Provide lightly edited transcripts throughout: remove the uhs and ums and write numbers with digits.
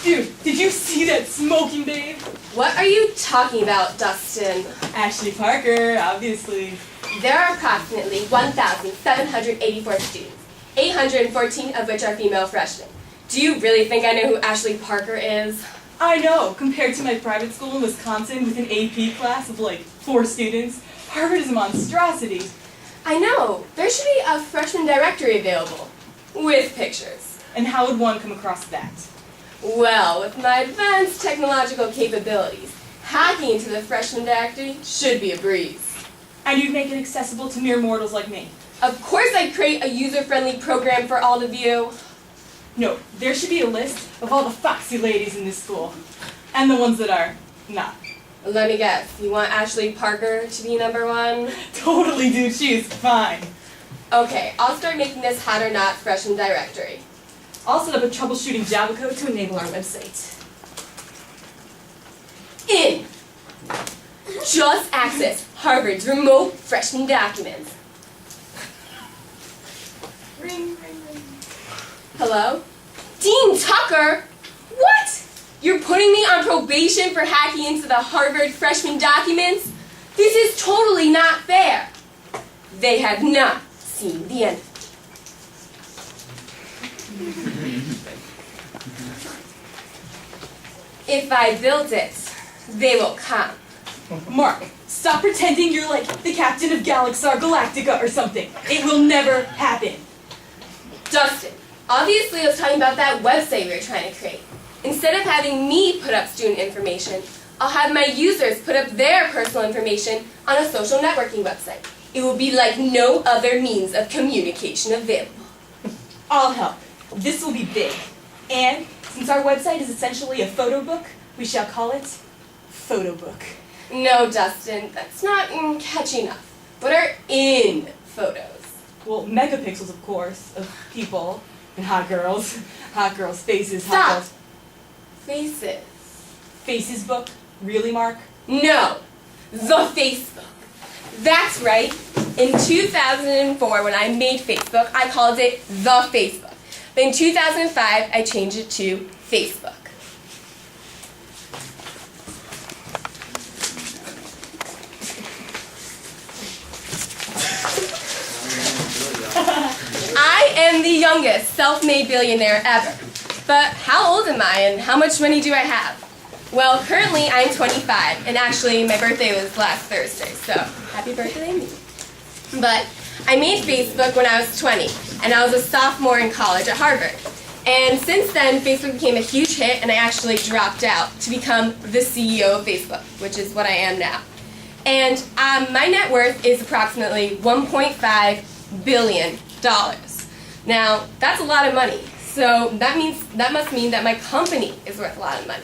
Dude, did you see that smoking babe? What are you talking about, Dustin? Ashley Parker, obviously. There are approximately 1,784 students, 814 of which are female freshmen. Do you really think I know who Ashley Parker is? I know, compared to my private school in Wisconsin with an AP class of like 4 students, Harvard is a monstrosity. I know. There should be a freshman directory available, with pictures. And how would one come across that? Well, with my advanced technological capabilities, hacking into the freshman directory should be a breeze. And you'd make it accessible to mere mortals like me. Of course I'd create a user-friendly program for all to view. No, there should be a list of all the foxy ladies in this school. And the ones that are not. Let me guess, you want Ashley Parker to be #1? Totally, dude, she is fine. Okay, I'll start making this hot or not freshman directory. I'll set up a troubleshooting Java code to enable our website. In! Just access Harvard's remote freshman documents. Ring, ring, ring. Hello? Dean Tucker? What? You're putting me on probation for hacking into the Harvard freshman documents? This is totally not fair. They have not seen the end. If I build it, they will come. Mark, stop pretending you're like the captain of Galaxar Galactica or something. It will never happen. Dustin, obviously I was talking about that website we were trying to create. Instead of having me put up student information, I'll have my users put up their personal information on a social networking website. It will be like no other means of communication available. I'll help. This will be big. And since our website is essentially a photo book, we shall call it Photo Book. No, Dustin, that's not catchy enough. What are in photos? Well, megapixels, of course, of people and hot girls. Hot girls' faces, hot Stop. girls' Faces. faces book. Really, Mark? No, the Facebook. That's right. In 2004, when I made Facebook, I called it the Facebook. But in 2005, I changed it to Facebook. I am the youngest self-made billionaire ever. But how old am I and how much money do I have? Well, currently I'm 25, and actually my birthday was last Thursday, so happy birthday to me. But I made Facebook when I was 20, and I was a sophomore in college at Harvard. And since then, Facebook became a huge hit, and I actually dropped out to become the CEO of Facebook, which is what I am now. And my net worth is approximately $1.5 billion. Now, that's a lot of money. So that must mean that my company is worth a lot of money.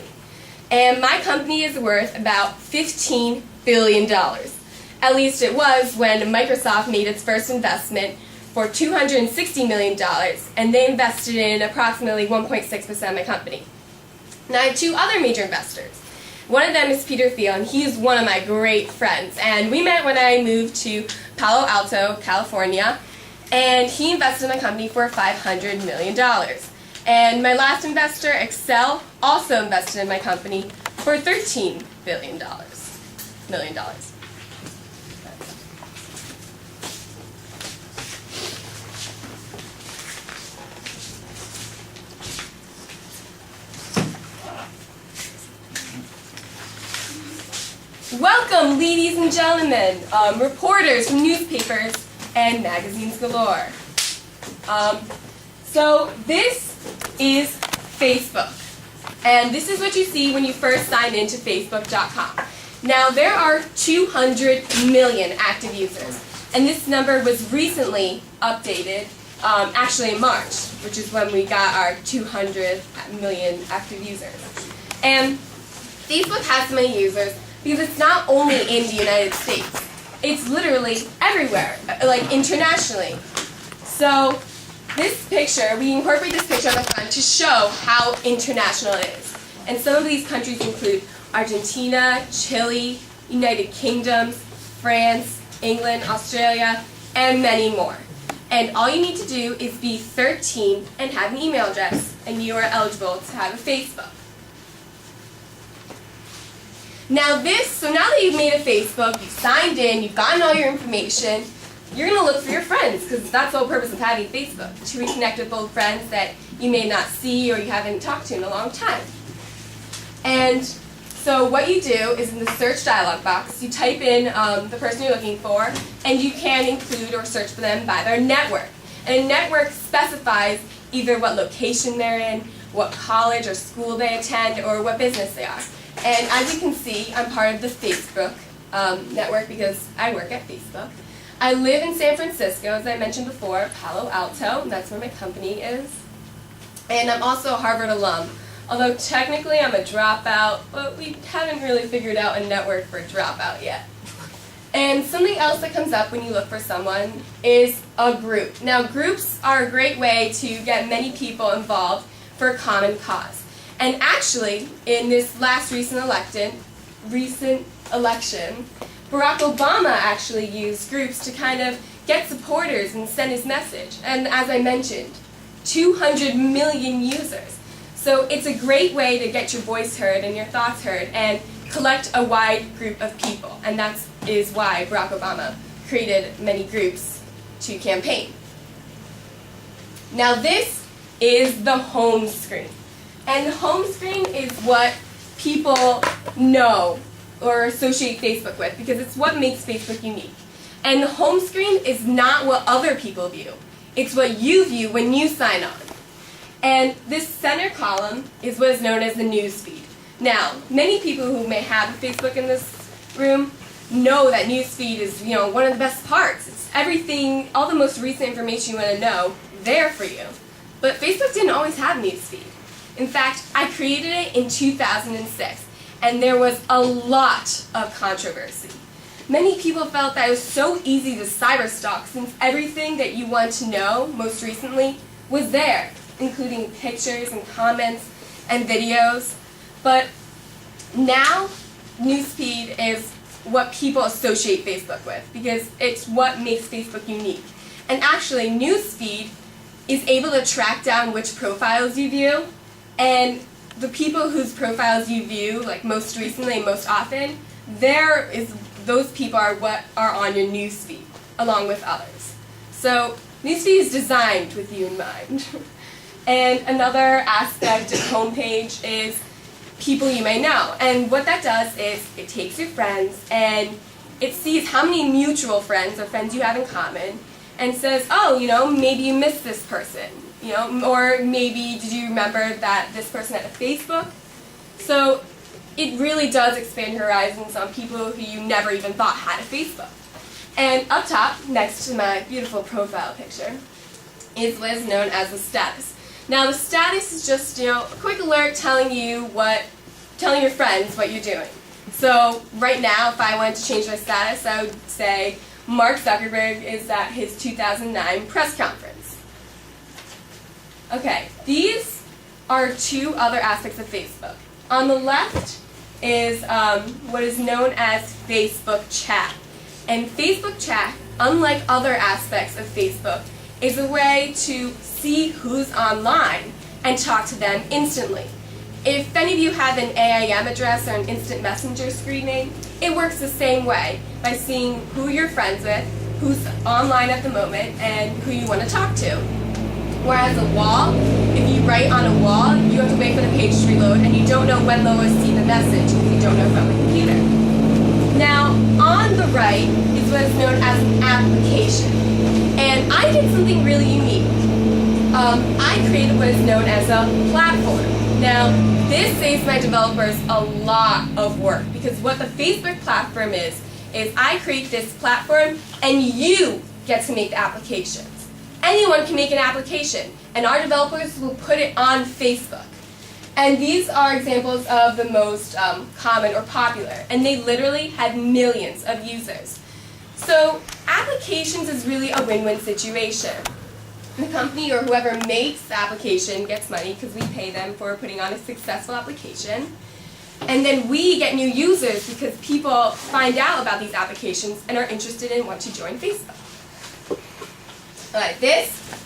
And my company is worth about $15 billion. At least it was when Microsoft made its first investment for $260 million, and they invested in approximately 1.6% of my company. Now I have 2 other major investors. One of them is Peter Thiel, and he is one of my great friends. And we met when I moved to Palo Alto, California, and he invested in my company for $500 million. And my last investor, Excel, also invested in my company for $13 billion. Welcome, ladies and gentlemen, reporters from newspapers and magazines galore. So this is Facebook, and this is what you see when you first sign into Facebook.com. Now there are 200 million active users, and this number was recently updated, actually in March, which is when we got our 200 million active users. And Facebook has so many users because it's not only in the United States. It's literally everywhere, like internationally. So this picture, we incorporate this picture on the front to show how international it is. And some of these countries include Argentina, Chile, United Kingdom, France, England, Australia, and many more. And all you need to do is be 13 and have an email address, and you are eligible to have a Facebook. Now now that you've made a Facebook, you've signed in, you've gotten all your information, you're going to look for your friends, because that's the whole purpose of having Facebook, to reconnect with old friends that you may not see or you haven't talked to in a long time. And so what you do is in the search dialog box, you type in the person you're looking for, and you can include or search for them by their network. And a network specifies either what location they're in, what college or school they attend, or what business they are. And as you can see, I'm part of the Facebook network because I work at Facebook. I live in San Francisco, as I mentioned before, Palo Alto, and that's where my company is. And I'm also a Harvard alum, although technically I'm a dropout, but we haven't really figured out a network for dropout yet. And something else that comes up when you look for someone is a group. Now, groups are a great way to get many people involved for a common cause. And actually, in this last recent election, Barack Obama actually used groups to kind of get supporters and send his message. And as I mentioned, 200 million users. So it's a great way to get your voice heard and your thoughts heard and collect a wide group of people. And that is why Barack Obama created many groups to campaign. Now this is the home screen. And the home screen is what people know or associate Facebook with, because it's what makes Facebook unique. And the home screen is not what other people view. It's what you view when you sign on. And this center column is what is known as the news feed. Now, many people who may have Facebook in this room know that news feed is, one of the best parts. It's everything, all the most recent information you want to know, there for you. But Facebook didn't always have news feed. In fact, I created it in 2006, and there was a lot of controversy. Many people felt that it was so easy to cyberstalk since everything that you want to know, most recently, was there, including pictures and comments and videos. But now, newsfeed is what people associate Facebook with, because it's what makes Facebook unique. And actually, newsfeed is able to track down which profiles you view, and the people whose profiles you view, like most recently and most often, those people are what are on your newsfeed, along with others. So newsfeed is designed with you in mind. And another aspect of homepage is people you may know. And what that does is it takes your friends and it sees how many mutual friends or friends you have in common and says, oh, maybe you missed this person. Or maybe did you remember that this person had a Facebook? So it really does expand your horizons on people who you never even thought had a Facebook. And up top, next to my beautiful profile picture, is what is known as the status. Now the status is just, a quick alert telling your friends what you're doing. So right now, if I wanted to change my status, I would say Mark Zuckerberg is at his 2009 press conference. Okay, these are two other aspects of Facebook. On the left is what is known as Facebook Chat. And Facebook Chat, unlike other aspects of Facebook, is a way to see who's online and talk to them instantly. If any of you have an AIM address or an instant messenger screening, it works the same way by seeing who you're friends with, who's online at the moment, and who you want to talk to. Whereas a wall, if you write on a wall, you have to wait for the page to reload, and you don't know when they'll receive the message because you don't know from the computer. Now, on the right is what is known as an application. And I did something really unique. I created what is known as a platform. Now, this saves my developers a lot of work because what the Facebook platform is I create this platform and you get to make the applications. Anyone can make an application, and our developers will put it on Facebook. And these are examples of the most common or popular, and they literally have millions of users. So applications is really a win-win situation. The company or whoever makes the application gets money because we pay them for putting on a successful application. And then we get new users because people find out about these applications and are interested and want to join Facebook. Alright, this